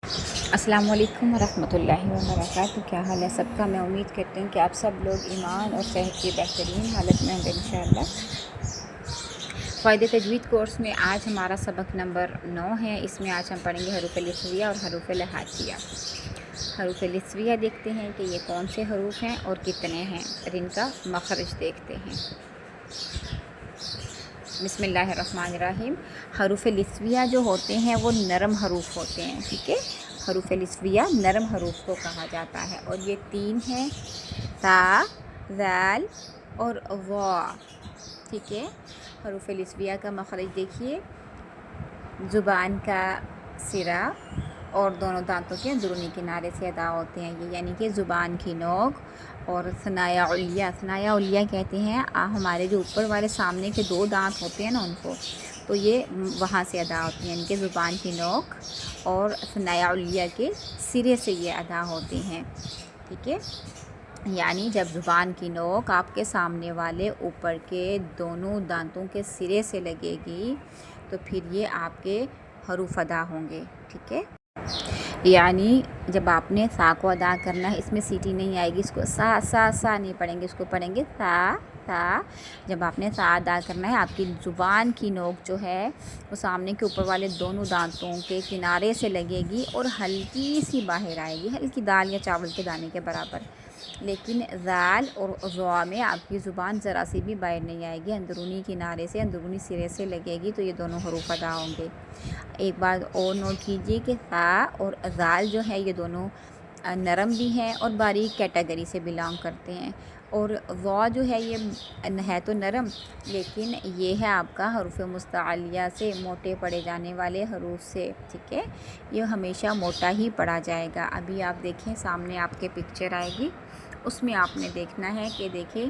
السلام علیکم ورحمۃ اللہ وبرکاتہ۔ کیا حال ہے سب کا؟ میں امید کرتی ہوں کہ آپ سب لوگ ایمان اور صحت کی بہترین حالت میں ہوں گے انشاءاللہ۔ فائدہ تجوید کورس میں آج ہمارا سبق نمبر 9 ہے۔ اس میں آج ہم پڑھیں گے حروف لثویہ اور حروف لہاتیہ۔ حروف لثویہ دیکھتے ہیں کہ یہ کون سے حروف ہیں اور کتنے ہیں، اور ان کا مخرج دیکھتے ہیں۔ بسم اللہ الرحمن الرحیم۔ حروف لثویہ جو ہوتے ہیں وہ نرم حروف ہوتے ہیں، ٹھیک ہے۔ حروف لثویہ نرم حروف کو کہا جاتا ہے، اور یہ 3 ہیں: تا، ذال اور ظا، ٹھیک ہے۔ حروف لثویہ کا مخرج دیکھیے، زبان کا سرا اور دونوں دانتوں کے اندرونی کنارے سے ادا ہوتے ہیں، یہ یعنی کہ زبان کی نوک اور ثنایا علیہ۔ ثنایا علیہ کہتے ہیں ہمارے جو اوپر والے سامنے کے 2 دانت ہوتے ہیں نا ان کو، تو یہ وہاں سے ادا ہوتے ہیں، یعنی کہ زبان کی نوک اور ثنایا علیہ کے سرے سے یہ ادا ہوتے ہیں، ٹھیک ہے۔ یعنی جب زبان کی نوک آپ کے سامنے والے اوپر کے دونوں دانتوں کے سرے سے لگے گی تو پھر یہ آپ کے حروف ادا ہوں گے، ٹھیک ہے۔ یعنی جب آپ نے سا کو ادا کرنا ہے، اس میں سیٹی نہیں آئے گی، اس کو سا سا سا نہیں پڑھیں گے، اس کو پڑھیں گے سا سا۔ جب آپ نے سا ادا کرنا ہے، آپ کی زبان کی نوک جو ہے وہ سامنے کے اوپر والے دونوں دانتوں کے کنارے سے لگے گی اور ہلکی سی باہر آئے گی، ہلکی دال یا چاول کے دانے کے برابر۔ لیکن ذال اور ظا میں آپ کی زبان ذرا سی بھی باہر نہیں آئے گی، اندرونی کنارے سے، اندرونی سرے سے لگے گی، تو یہ دونوں حروف ادا ہوں گے۔ ایک بات اور نوٹ کیجئے کہ تا اور ذال جو ہے یہ دونوں نرم بھی ہیں اور باریک کیٹیگری سے بلانگ کرتے ہیں، اور ظا جو ہے یہ ہے تو نرم، لیکن یہ ہے آپ کا حروف مستعلیہ سے، موٹے پڑھے جانے والے حروف سے، ٹھیک ہے۔ یہ ہمیشہ موٹا ہی پڑھا جائے گا۔ ابھی آپ دیکھیں سامنے آپ کے پکچر آئے گی، اس میں آپ نے دیکھنا ہے کہ دیکھیں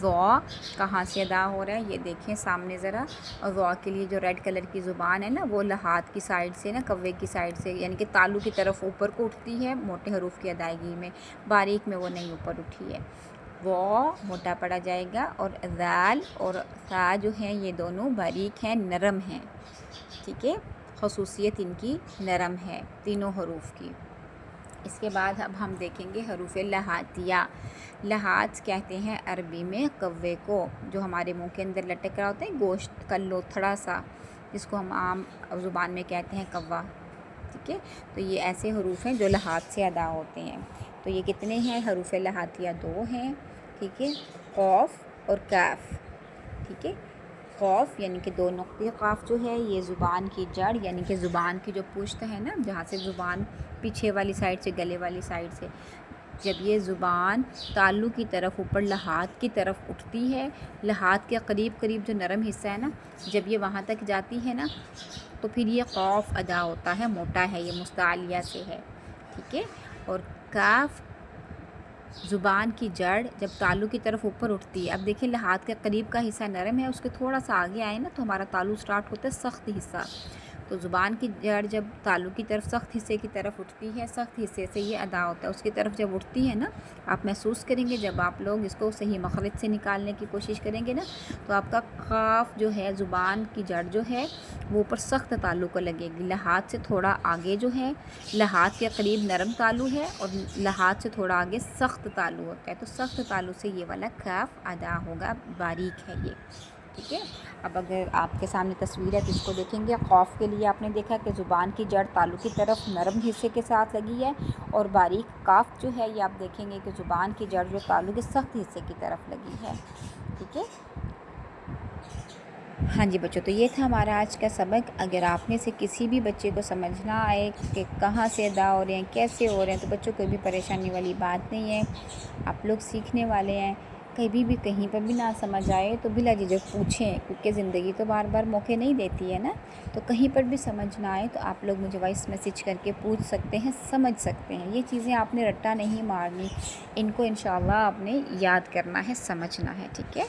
ظا کہاں سے ادا ہو رہا ہے، یہ دیکھیں سامنے ذرا۔ اور ظا کے لیے جو ریڈ کلر کی زبان ہے نا، وہ لحات کی سائڈ سے نا، کوے کی سائڈ سے، یعنی کہ تالو کی طرف اوپر کو اٹھتی ہے موٹے حروف کی ادائیگی میں، باریک میں وہ نہیں اوپر اٹھی ہے۔ وا موٹا پڑا جائے گا، اور ذال اور ثا جو ہیں یہ دونوں باریک ہیں، نرم ہیں، ٹھیک ہے۔ خصوصیت ان کی نرم ہے تینوں حروف کی۔ اس کے بعد اب ہم دیکھیں گے حروف لہاتیہ۔ لہات کہتے ہیں عربی میں کوے کو، جو ہمارے منہ کے اندر لٹک رہا ہوتا ہے گوشت کا لوتھڑا سا، جس کو ہم عام زبان میں کہتے ہیں کوا، ٹھیک ہے۔ تو یہ ایسے حروف ہیں جو لہات سے ادا ہوتے ہیں۔ تو یہ کتنے ہیں حروف لہاتیہ؟ 2 ہیں، ٹھیک ہے، قاف اور کاف، ٹھیک ہے۔ قاف یعنی کہ 2 نقطے قاف جو ہے یہ زبان کی جڑ، یعنی کہ زبان کی جو پشت ہے نا، جہاں سے زبان پیچھے والی سائڈ سے، گلے والی سائڈ سے، جب یہ زبان تالو کی طرف اوپر لحات کی طرف اٹھتی ہے، لحات کے قریب قریب جو نرم حصہ ہے نا، جب یہ وہاں تک جاتی ہے نا تو پھر یہ قاف ادا ہوتا ہے، موٹا ہے، یہ مستعلیہ سے ہے، ٹھیک ہے۔ اور کاف زبان کی جڑ جب تالو کی طرف اوپر اٹھتی ہے، اب دیکھیں لحات کے قریب کا حصہ نرم ہے، اس کے تھوڑا سا آگے آئے نا تو ہمارا تالو سٹارٹ ہوتا ہے سخت حصہ، تو زبان کی جڑ جب تالو کی طرف سخت حصے کی طرف اٹھتی ہے، سخت حصے سے یہ ادا ہوتا ہے، اس کی طرف جب اٹھتی ہے نا، آپ محسوس کریں گے جب آپ لوگ اس کو صحیح مخرج سے نکالنے کی کوشش کریں گے نا، تو آپ کا قاف جو ہے، زبان کی جڑ جو ہے وہ اوپر سخت تالو کو لگے گی، لحات سے تھوڑا آگے جو ہے، لحات کے قریب نرم تالو ہے اور لحات سے تھوڑا آگے سخت تالو ہوتا ہے، تو سخت تالو سے یہ والا کاف ادا ہوگا، باریک ہے یہ، ٹھیک ہے۔ اب اگر آپ کے سامنے تصویر ہے تو اس کو دیکھیں گے، قاف کے لیے آپ نے دیکھا کہ زبان کی جڑ تالو کی طرف نرم حصے کے ساتھ لگی ہے، اور باریک کاف جو ہے یہ آپ دیکھیں گے کہ زبان کی جڑ جو تالو کے سخت حصے کی طرف لگی ہے، ٹھیک ہے۔ ہاں جی بچوں، تو یہ تھا ہمارا آج کا سبق۔ اگر آپ میں سے کسی بھی بچے کو سمجھنا آئے کہ کہاں سے ادا ہو رہے ہیں، کیسے ہو رہے ہیں، تو بچوں کوئی بھی پریشانی والی بات نہیں ہے، آپ لوگ سیکھنے والے ہیں۔ کبھی بھی کہیں پر بھی نہ سمجھ آئے تو بلا جھجک پوچھیں، کیونکہ زندگی تو بار بار موقع نہیں دیتی ہے نا، تو کہیں پر بھی سمجھ نہ آئے تو آپ لوگ مجھے وائس میسیج کر کے پوچھ سکتے ہیں، سمجھ سکتے ہیں۔ یہ چیزیں آپ نے رٹا نہیں مارنی، ان کو انشاءاللہ آپ نے یاد کرنا ہے، سمجھنا ہے، ٹھیک ہے۔